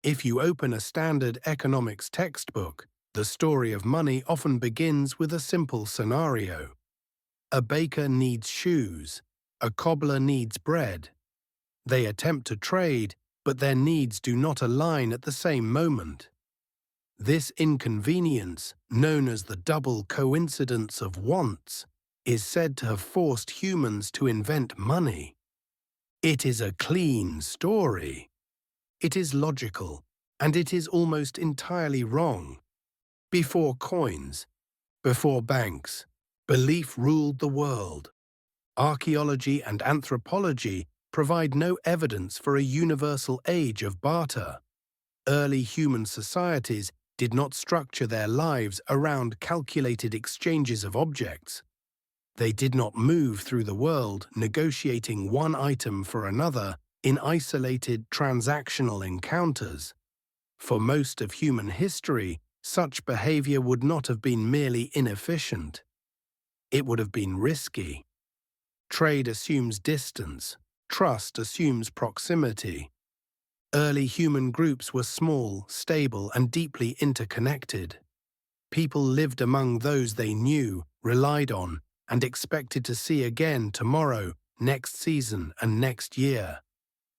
If you open a standard economics textbook, the story of money often begins with a simple scenario. A baker needs shoes. A cobbler needs bread. They attempt to trade, but their needs do not align at the same moment. This inconvenience, known as the double coincidence of wants, is said to have forced humans to invent money. It is a clean story. It is logical, and it is almost entirely wrong. Before coins, before banks, belief ruled the world. Archaeology and anthropology provide no evidence for a universal age of barter. Early human societies did not structure their lives around calculated exchanges of objects. They did not move through the world negotiating one item for another in isolated transactional encounters. For most of human history, such behavior would not have been merely inefficient. It would have been risky. Trade assumes distance. Trust assumes proximity. Early human groups were small, stable, and deeply interconnected. People lived among those they knew, relied on, and expected to see again tomorrow, next season, and next year.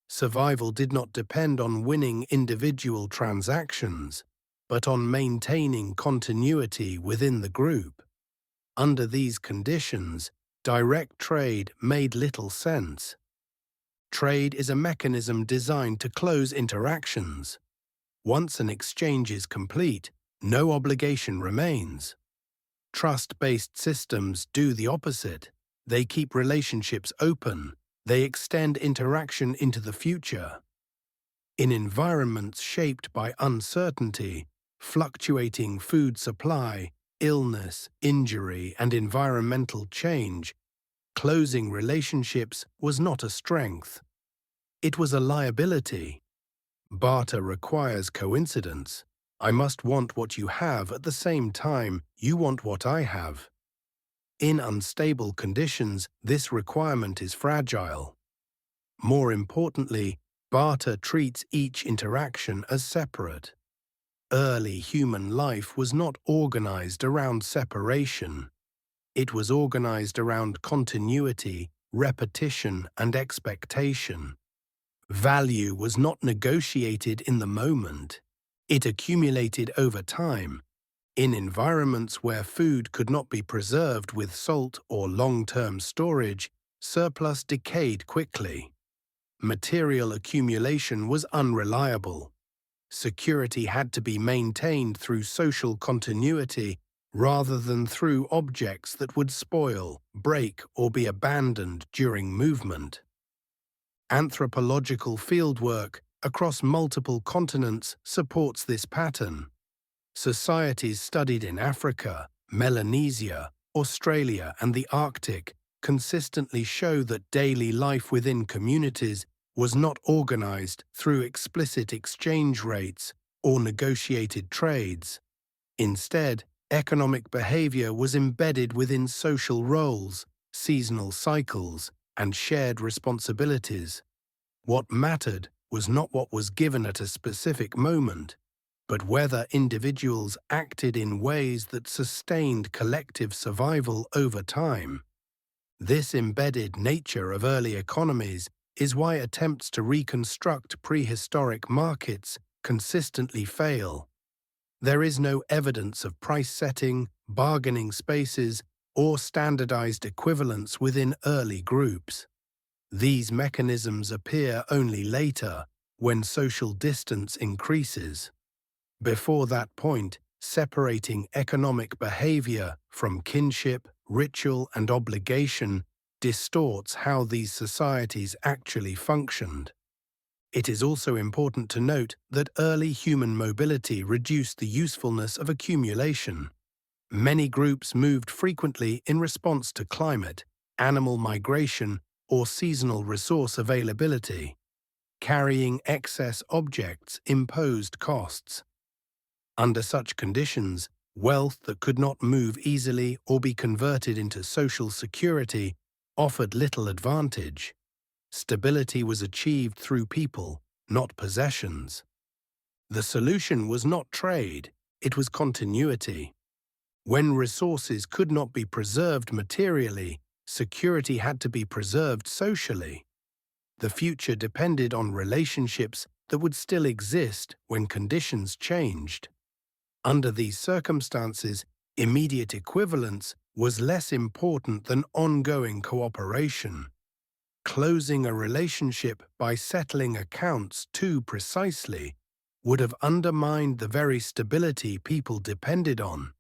Survival did not depend on winning individual transactions, but on maintaining continuity within the group. Under these conditions, direct trade made little sense. Trade is a mechanism designed to close interactions. Once an exchange is complete, no obligation remains. Trust-based systems do the opposite. They keep relationships open. They extend interaction into the future. In environments shaped by uncertainty, fluctuating food supply, illness, injury, and environmental change, closing relationships was not a strength. It was a liability. Barter requires coincidence. I must want what you have at the same time you want what I have. In unstable conditions, this requirement is fragile. More importantly, barter treats each interaction as separate. Early human life was not organized around separation. It was organized around continuity, repetition, and expectation. Value was not negotiated in the moment. It accumulated over time. In environments where food could not be preserved with salt or long-term storage, surplus decayed quickly. Material accumulation was unreliable. Security had to be maintained through social continuity rather than through objects that would spoil, break, or be abandoned during movement. Anthropological fieldwork across multiple continents supports this pattern. Societies studied in Africa, Melanesia, Australia, and the Arctic consistently show that daily life within communities was not organized through explicit exchange rates or negotiated trades. Instead, economic behavior was embedded within social roles, seasonal cycles, and shared responsibilities. What mattered was not what was given at a specific moment, but whether individuals acted in ways that sustained collective survival over time. This embedded nature of early economies is why attempts to reconstruct prehistoric markets consistently fail. There is no evidence of price setting, bargaining spaces, or standardized equivalence within early groups. These mechanisms appear only later, when social distance increases. Before that point, separating economic behavior from kinship, ritual, and obligation distorts how these societies actually functioned. It is also important to note that early human mobility reduced the usefulness of accumulation. Many groups moved frequently in response to climate, animal migration, or seasonal resource availability. Carrying excess objects imposed costs. Under such conditions, wealth that could not move easily or be converted into social security offered little advantage. Stability was achieved through people, not possessions. The solution was not trade, it was continuity. When resources could not be preserved materially, security had to be preserved socially. The future depended on relationships that would still exist when conditions changed. Under these circumstances, immediate equivalence was less important than ongoing cooperation. Closing a relationship by settling accounts too precisely would have undermined the very stability people depended on.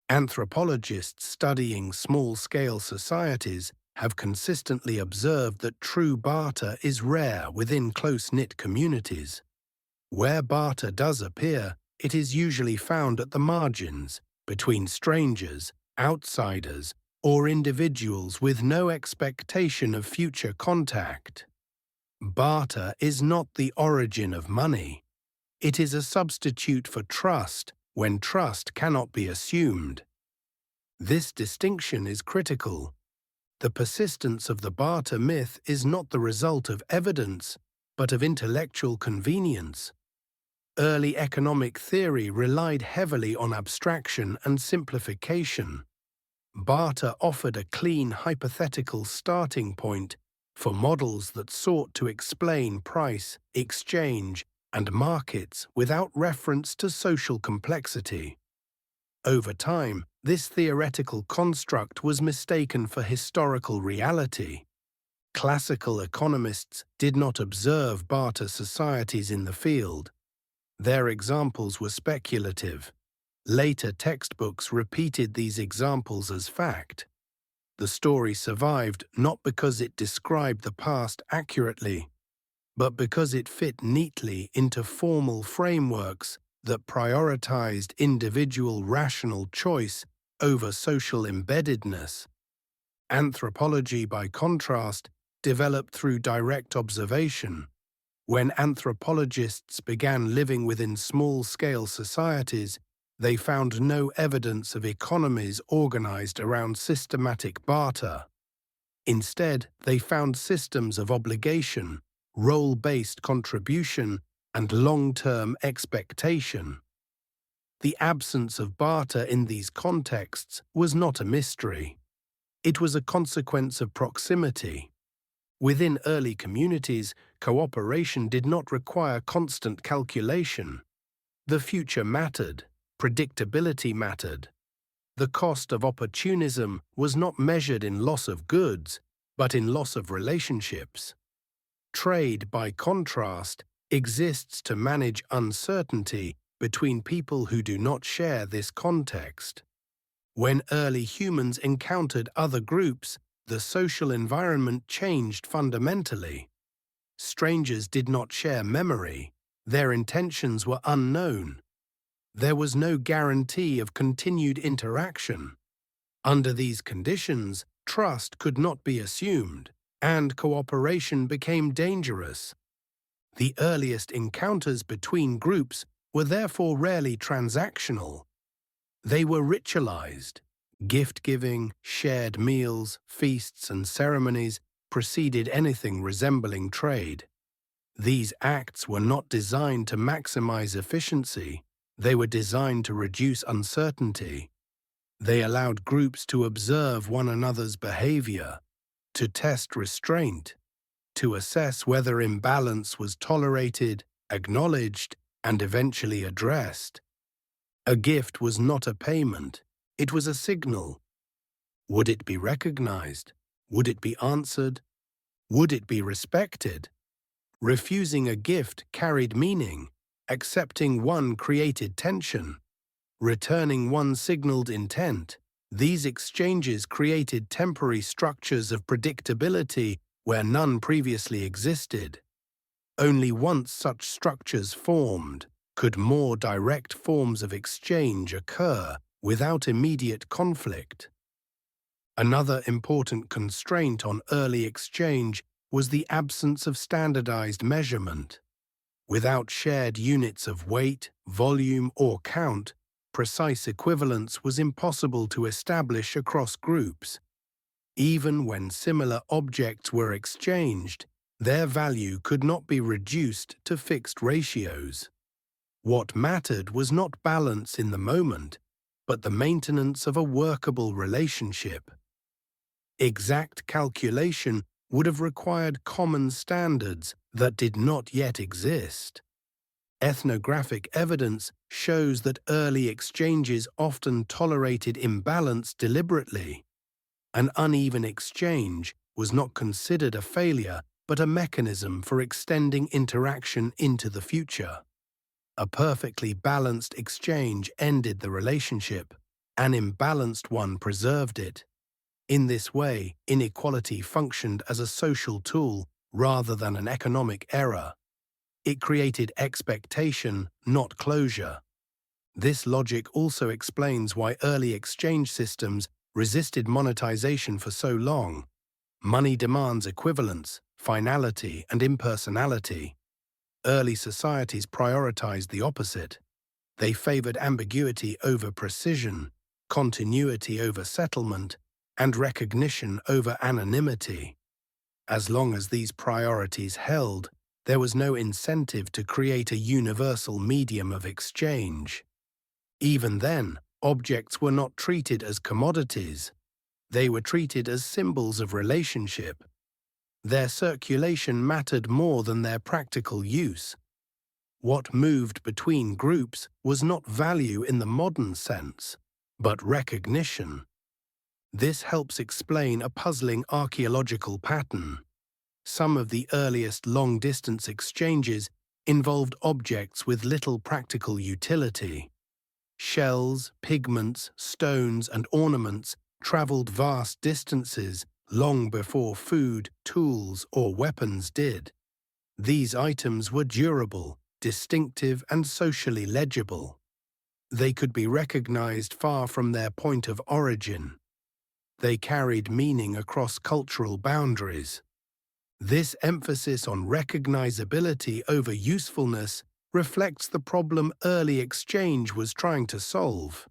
Anthropologists studying small-scale societies have consistently observed that true barter is rare within close-knit communities. Where barter does appear, it is usually found at the margins, between strangers, outsiders, or individuals with no expectation of future contact. Barter is not the origin of money. It is a substitute for trust when trust cannot be assumed. This distinction is critical. The persistence of the barter myth is not the result of evidence, but of intellectual convenience. Early economic theory relied heavily on abstraction and simplification. Barter offered a clean hypothetical starting point for models that sought to explain price, exchange, and markets without reference to social complexity. Over time, this theoretical construct was mistaken for historical reality. Classical economists did not observe barter societies in the field. Their examples were speculative. Later textbooks repeated these examples as fact. The story survived not because it described the past accurately, but because it fit neatly into formal frameworks that prioritized individual rational choice over social embeddedness. Anthropology, by contrast, developed through direct observation. When anthropologists began living within small-scale societies, they found no evidence of economies organized around systematic barter. Instead, they found systems of obligation, role-based contribution, and long-term expectation. The absence of barter in these contexts was not a mystery. It was a consequence of proximity. Within early communities, cooperation did not require constant calculation. The future mattered, predictability mattered. The cost of opportunism was not measured in loss of goods, but in loss of relationships. Trade, by contrast, exists to manage uncertainty between people who do not share this context. When early humans encountered other groups, the social environment changed fundamentally. Strangers did not share memory. Their intentions were unknown. There was no guarantee of continued interaction. Under these conditions, trust could not be assumed, and cooperation became dangerous. The earliest encounters between groups were therefore rarely transactional. They were ritualized. Gift-giving, shared meals, feasts, and ceremonies preceded anything resembling trade. These acts were not designed to maximize efficiency. They were designed to reduce uncertainty. They allowed groups to observe one another's behavior, to test restraint, to assess whether imbalance was tolerated, acknowledged, and eventually addressed. A gift was not a payment. It was a signal. Would it be recognized? Would it be answered? Would it be respected? Refusing a gift carried meaning. Accepting one created tension. Returning one signaled intent. These exchanges created temporary structures of predictability where none previously existed. Only once such structures formed could more direct forms of exchange occur without immediate conflict. Another important constraint on early exchange was the absence of standardized measurement. Without shared units of weight, volume, or count, precise equivalence was impossible to establish across groups. Even when similar objects were exchanged, their value could not be reduced to fixed ratios. What mattered was not balance in the moment, but the maintenance of a workable relationship. Exact calculation would have required common standards that did not yet exist. Ethnographic evidence shows that early exchanges often tolerated imbalance deliberately. An uneven exchange was not considered a failure, but a mechanism for extending interaction into the future. A perfectly balanced exchange ended the relationship. An imbalanced one preserved it. In this way, inequality functioned as a social tool rather than an economic error. It created expectation, not closure. This logic also explains why early exchange systems resisted monetization for so long. Money demands equivalence, finality, and impersonality. Early societies prioritized the opposite. They favored ambiguity over precision, continuity over settlement, and recognition over anonymity. As long as these priorities held, there was no incentive to create a universal medium of exchange. Even then, objects were not treated as commodities. They were treated as symbols of relationship. Their circulation mattered more than their practical use. What moved between groups was not value in the modern sense, but recognition. This helps explain a puzzling archaeological pattern. Some of the earliest long-distance exchanges involved objects with little practical utility. Shells, pigments, stones, and ornaments traveled vast distances long before food, tools, or weapons did. These items were durable, distinctive, and socially legible. They could be recognized far from their point of origin. They carried meaning across cultural boundaries. This emphasis on recognizability over usefulness reflects the problem early exchange was trying to solve.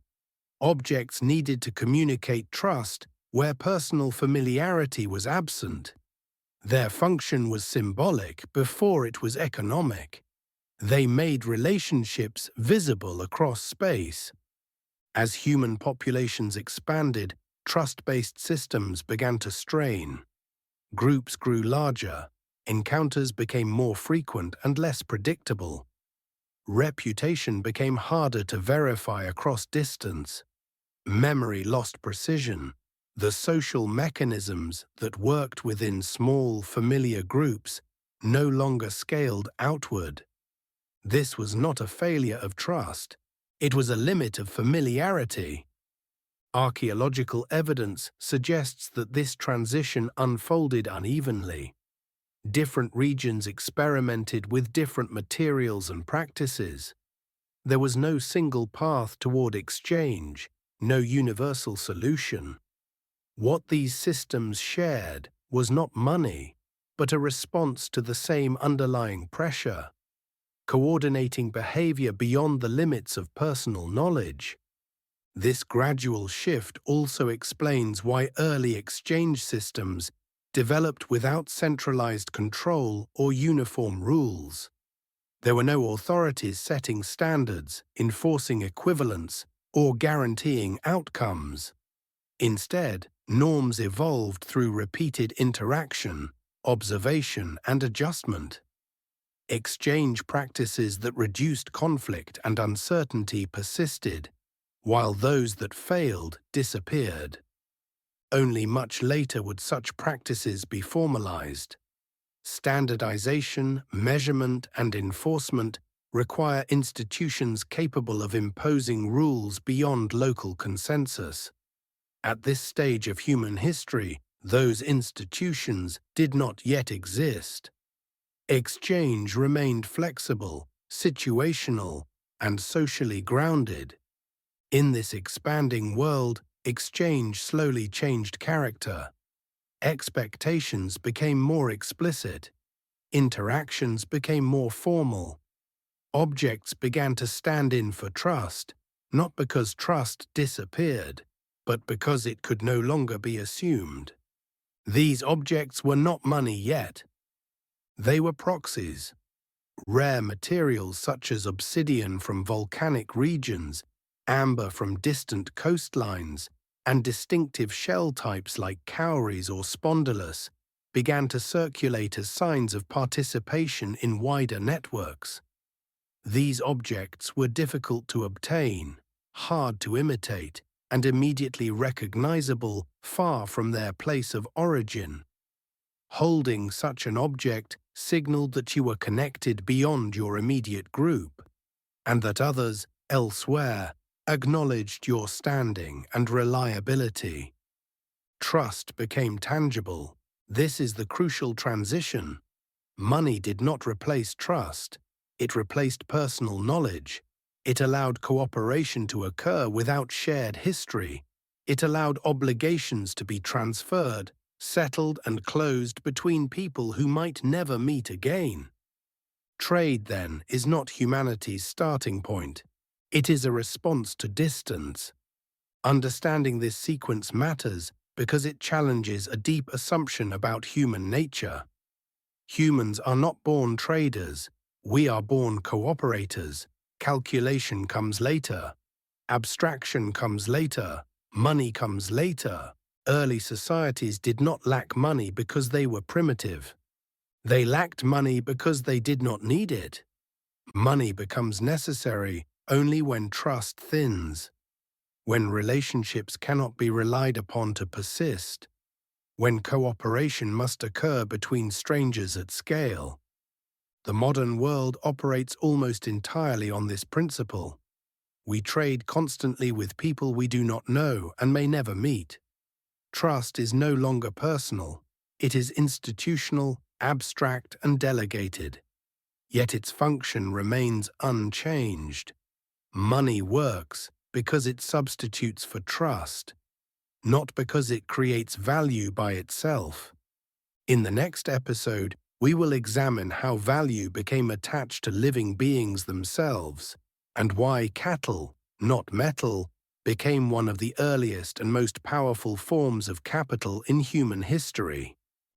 Objects needed to communicate trust where personal familiarity was absent. Their function was symbolic before it was economic. They made relationships visible across space. As human populations expanded, trust-based systems began to strain. Groups grew larger, encounters became more frequent and less predictable. Reputation became harder to verify across distance. Memory lost precision. The social mechanisms that worked within small, familiar groups no longer scaled outward. This was not a failure of trust. It was a limit of familiarity. Archaeological evidence suggests that this transition unfolded unevenly. Different regions experimented with different materials and practices. There was no single path toward exchange, no universal solution. What these systems shared was not money, but a response to the same underlying pressure, coordinating behavior beyond the limits of personal knowledge. This gradual shift also explains why early exchange systems developed without centralized control or uniform rules. There were no authorities setting standards, enforcing equivalence, or guaranteeing outcomes. Instead, norms evolved through repeated interaction, observation, and adjustment. Exchange practices that reduced conflict and uncertainty persisted, while those that failed disappeared. Only much later would such practices be formalized. Standardization, measurement, and enforcement require institutions capable of imposing rules beyond local consensus. At this stage of human history, those institutions did not yet exist. Exchange remained flexible, situational, and socially grounded. In this expanding world, exchange slowly changed character. Expectations became more explicit. Interactions became more formal. Objects began to stand in for trust, not because trust disappeared, but because it could no longer be assumed. These objects were not money yet. They were proxies, Rare materials such as obsidian from volcanic regions, amber from distant coastlines, and distinctive shell types like cowries or spondylus began to circulate as signs of participation in wider networks. These objects were difficult to obtain, hard to imitate, and immediately recognizable far from their place of origin. Holding such an object signaled that you were connected beyond your immediate group, and that others, elsewhere, acknowledged your standing and reliability. Trust became tangible. This is the crucial transition. Money did not replace trust. It replaced personal knowledge. It allowed cooperation to occur without shared history. It allowed obligations to be transferred, settled and closed between people who might never meet again. Trade, then, is not humanity's starting point. It is a response to distance. Understanding this sequence matters because it challenges a deep assumption about human nature. Humans are not born traders. We are born cooperators. Calculation comes later. Abstraction comes later. Money comes later. Early societies did not lack money because they were primitive. They lacked money because they did not need it. Money becomes necessary only when trust thins, when relationships cannot be relied upon to persist, when cooperation must occur between strangers at scale. The modern world operates almost entirely on this principle. We trade constantly with people we do not know and may never meet. Trust is no longer personal. It is institutional, abstract, and delegated. Yet its function remains unchanged. Money works because it substitutes for trust, not because it creates value by itself. In the next episode, we will examine how value became attached to living beings themselves, and why cattle, not metal, became one of the earliest and most powerful forms of capital in human history.